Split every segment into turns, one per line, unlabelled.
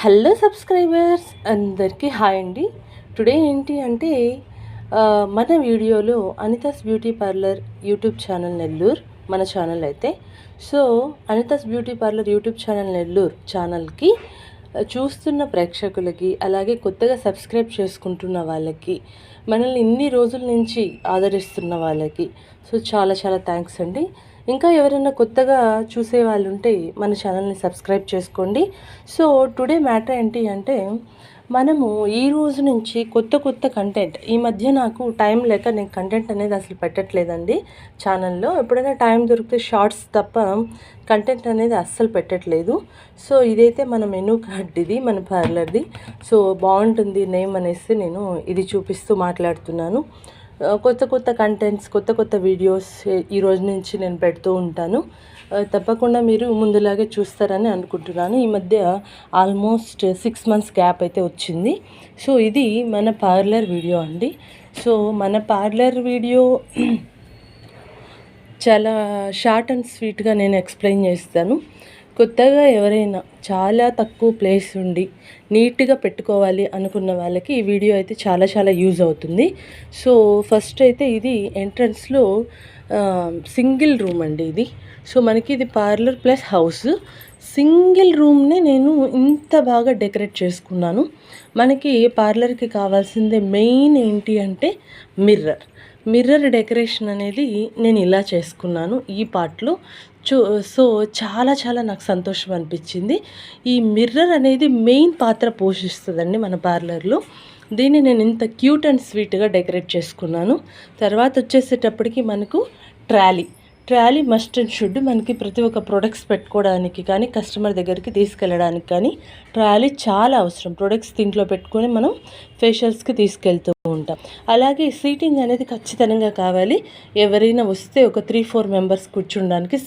Hello subscribers అందరికీ hi అండి. Today ఏంటి అంటే మన వీడియోలో Anita's beauty parlour YouTube channel Nellore మన ఛానల్ అయితే. So Anita's beauty parlour YouTube channel Nellore ఛానల్కి చూస్తున్న ప్రేక్షకులకి, అలాగే కొత్తగా సబ్స్క్రైబ్ చేసుకుంటున్న వాళ్ళకి, మనల్ని ఇన్ని రోజుల నుంచి ఆదరిస్తున్న వాళ్ళకి సో చాలా చాలా థ్యాంక్స్ అండి. ఇంకా ఎవరైనా కొత్తగా చూసే వాళ్ళు ఉంటే మన ఛానల్ని సబ్స్క్రైబ్ చేసుకోండి. సో టుడే మ్యాటర్ ఏంటి అంటే, మనము ఈ రోజు నుంచి కొత్త కంటెంట్, ఈ మధ్య నాకు టైం లేక నేను కంటెంట్ అనేది అసలు పెట్టట్లేదండి ఛానల్లో. ఎప్పుడైనా టైం దొరికితే షార్ట్స్ తప్ప కంటెంట్ అనేది అస్సలు పెట్టట్లేదు. సో ఇదైతే మన మెనూ కార్డ్, ఇది మన పార్లర్ది. సో బాగుంటుంది నేమ్ అనేసి నేను ఇది చూపిస్తూ మాట్లాడుతున్నాను. కొత్త కంటెంట్స్, కొత్త వీడియోస్ ఈరోజు నుంచి నేను పెడుతూ ఉంటాను. తప్పకుండా మీరు ముందులాగే చూస్తారని అనుకుంటున్నాను. ఈ మధ్య ఆల్మోస్ట్ 6 మంత్స్ గ్యాప్ అయితే వచ్చింది. సో ఇది మన పార్లర్ వీడియో అండి. సో మన పార్లర్ వీడియో చాలా షార్ట్ అండ్ స్వీట్గా నేను ఎక్స్ప్లెయిన్ చేస్తాను. కొత్తగా ఎవరైనా చాలా తక్కువ ప్లేస్ ఉండి నీట్గా పెట్టుకోవాలి అనుకున్న వాళ్ళకి ఈ వీడియో అయితే చాలా యూజ్ అవుతుంది. సో ఫస్ట్ అయితే ఇది ఎంట్రన్స్లో సింగిల్ రూమ్ అండి ఇది. సో మనకి ఇది పార్లర్ ప్లస్ హౌస్. సింగిల్ రూమ్ని నేను ఇంత బాగా డెకరేట్ చేసుకున్నాను. మనకి పార్లర్కి కావాల్సిందే మెయిన్ ఏంటి అంటే మిర్రర్ డెకరేషన్ అనేది నేను ఇలా చేసుకున్నాను ఈ పార్ట్లో. సో చాలా నాకు సంతోషం అనిపించింది. ఈ మిర్రర్ అనేది మెయిన్ పాత్ర పోషిస్తుందండి మన పార్లర్లో. దీన్ని నేను ఇంత క్యూట్ అండ్ స్వీట్గా డెకరేట్ చేసుకున్నాను. తర్వాత వచ్చేసేటప్పటికి మనకు ట్రాలీ మస్ట్ అండ్ షుడ్. మనకి ప్రతి ఒక్క ప్రొడక్ట్స్ పెట్టుకోవడానికి కానీ, కస్టమర్ దగ్గరికి తీసుకెళ్ళడానికి కానీ ట్రాలీ చాలా అవసరం. ప్రొడక్ట్స్ దీంట్లో పెట్టుకొని మనం ఫేషియల్స్కి తీసుకెళ్తూ ఉంటాం. అలాగే సీటింగ్ అనేది ఖచ్చితంగా కావాలి. ఎవరైనా వస్తే ఒక 3-4 మెంబర్స్ కూర్చోడానికి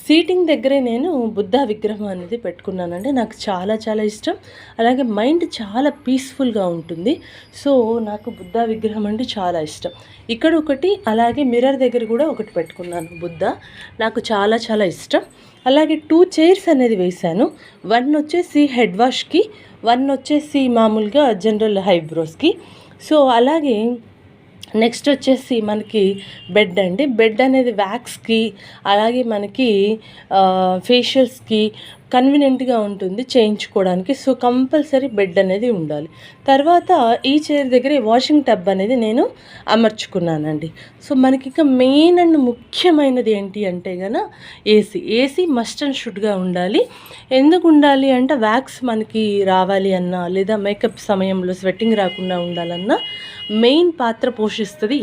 సీటింగ్ దగ్గరే నేను బుద్ధ విగ్రహం అనేది పెట్టుకున్నానండి. నాకు చాలా ఇష్టం. అలాగే మైండ్ చాలా పీస్ఫుల్గా ఉంటుంది. సో నాకు బుద్ధ విగ్రహం అంటే చాలా ఇష్టం. ఇక్కడ ఒకటి, అలాగే మిర్రర్ దగ్గర కూడా ఒకటి పెట్టుకున్నాను బుద్ధ. నాకు చాలా ఇష్టం. అలాగే 2 చైర్స్ అనేది వేశాను. 1 వచ్చేసి హెడ్ వాష్కి, 1 వచ్చేసి మామూలుగా జనరల్ హైబ్రోస్కి. సో అలాగే నెక్స్ట్ వచ్చేసి మనకి బెడ్ అండి. బెడ్ అనేది వ్యాక్స్కి, అలాగే మనకి ఫేషియల్స్కి కన్వీనియంట్గా ఉంటుంది చేయించుకోవడానికి. సో కంపల్సరీ బెడ్ అనేది ఉండాలి. తర్వాత ఈ చైర్ దగ్గర వాషింగ్ టబ్ అనేది నేను అమర్చుకున్నానండి. సో మనకి ఇంకా మెయిన్ అండ్ ముఖ్యమైనది ఏంటి అంటే కనుక ఏసీ మస్ట్ అండ్ షుడ్గా ఉండాలి. ఎందుకు ఉండాలి అంటే, వ్యాక్స్ మనకి రావాలి అన్నా, లేదా మేకప్ సమయంలో స్వెట్టింగ్ రాకుండా ఉండాలన్నా మెయిన్ పాత్ర పోషిస్తుంది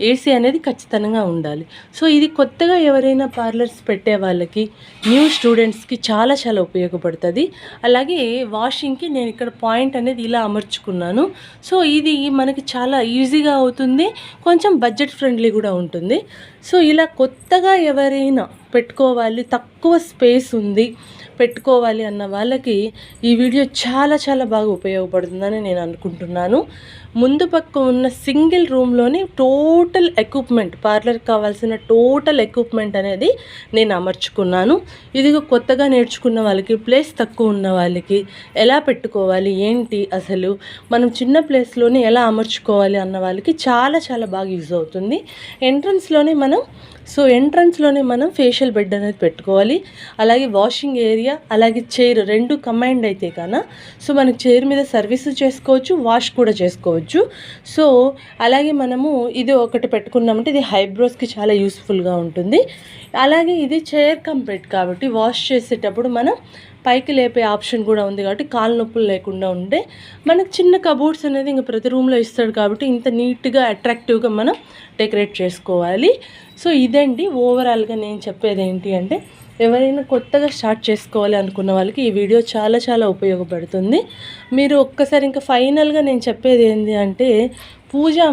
ఏసీ అనేది ఖచ్చితంగా ఉండాలి. సో ఇది కొత్తగా ఎవరైనా పార్లర్స్ పెట్టే వాళ్ళకి, న్యూ స్టూడెంట్స్కి చాలా ఉపయోగపడుతుంది. అలాగే వాషింగ్కి నేను ఇక్కడ పాయింట్ అనేది ఇలా అమర్చుకున్నాను. సో ఇది మనకి చాలా ఈజీగా అవుతుంది, కొంచెం బడ్జెట్ ఫ్రెండ్లీ కూడా ఉంటుంది. సో ఇలా కొత్తగా ఎవరైనా పెట్టుకోవాలి, తక్కువ స్పేస్ ఉంది పెట్టుకోవాలి అన్న వాళ్ళకి ఈ వీడియో చాలా బాగా ఉపయోగపడుతుందని నేను అనుకుంటున్నాను. ముందు పక్క ఉన్న సింగిల్ రూమ్లోని టోటల్ ఎక్విప్మెంట్, పార్లర్కి కావాల్సిన టోటల్ ఎక్విప్మెంట్ అనేది నేను అమర్చుకున్నాను. ఇదిగో కొత్తగా నేర్చుకున్న వాళ్ళకి, ప్లేస్ తక్కువ ఉన్న వాళ్ళకి ఎలా పెట్టుకోవాలి ఏంటి, అసలు మనం చిన్న ప్లేస్లోనే ఎలా అమర్చుకోవాలి అన్న వాళ్ళకి చాలా బాగా యూజ్ అవుతుంది. ఎంట్రన్స్లోనే మనం ఫేషియల్ బెడ్ అనేది పెట్టుకోవాలి. అలాగే వాషింగ్ ఏరియా, అలాగే చైర్ 2 కంబైన్డ్ అయితే కన్నా సో మనకి చైర్ మీద సర్వీస్ చేసుకోవచ్చు, వాష్ కూడా చేసుకోవచ్చు. సో అలాగే మనము ఇది ఒకటి పెట్టుకున్నామంటే ఇది హైబ్రోస్కి చాలా యూస్ఫుల్గా ఉంటుంది. అలాగే ఇది చైర్ కమ్ బెడ్ కాబట్టి వాష్ చేసేటప్పుడు మనం పైకి లేపే ఆప్షన్ కూడా ఉంది కాబట్టి కాలు నొప్పులు లేకుండా ఉండే మనకు చిన్న కబోర్డ్స్ అనేది ఇంకా ప్రతి రూమ్లో ఇస్తాడు కాబట్టి ఇంత నీట్గా అట్రాక్టివ్గా మనం డెకరేట్ చేసుకోవాలి. సో ఇదండి ఓవరాల్గా నేను చెప్పేది ఏంటి అంటే, ఎవరైనా కొత్తగా స్టార్ట్ చేసుకోవాలి అనుకున్న వాళ్ళకి ఈ వీడియో చాలా ఉపయోగపడుతుంది. మీరు ఒక్కసారి ఇంకా ఫైనల్గా నేను చెప్పేది ఏంటి అంటే, పూజా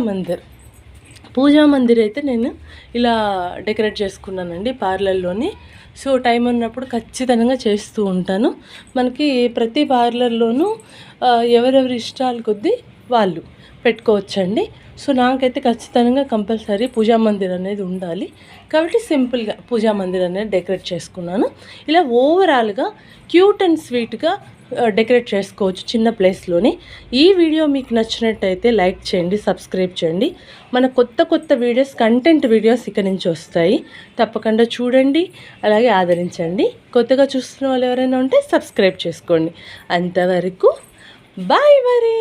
మందిర్ అయితే నేను ఇలా డెకరేట్ చేసుకున్నానండి పార్లర్లోని. సో టైం ఉన్నప్పుడు ఖచ్చితంగా చేస్తూ ఉంటాను. మనకి ప్రతి పార్లర్లోనూ ఎవరెవరి ఇష్టాల కొద్దీ వాళ్ళు పెట్టుకోవచ్చండి. సో నాకైతే ఖచ్చితంగా కంపల్సరీ పూజా మందిర్ అనేది ఉండాలి కాబట్టి సింపుల్గా పూజా మందిర్ అనేది డెకరేట్ చేసుకున్నాను. ఇలా ఓవరాల్గా క్యూట్ అండ్ స్వీట్గా డెకరేట్ చేసుకోవచ్చు చిన్న ప్లేస్లోనే. ఈ వీడియో మీకు నచ్చినట్టయితే లైక్ చేయండి, సబ్స్క్రైబ్ చేయండి. మన కొత్త వీడియోస్, కంటెంట్ వీడియోస్ ఇక నుంచి వస్తాయి, తప్పకుండా చూడండి, అలాగే ఆదరించండి. కొత్తగా చూస్తున్న వాళ్ళు ఎవరైనా ఉంటే సబ్స్క్రైబ్ చేసుకోండి. అంతవరకు బాయ్ మరి.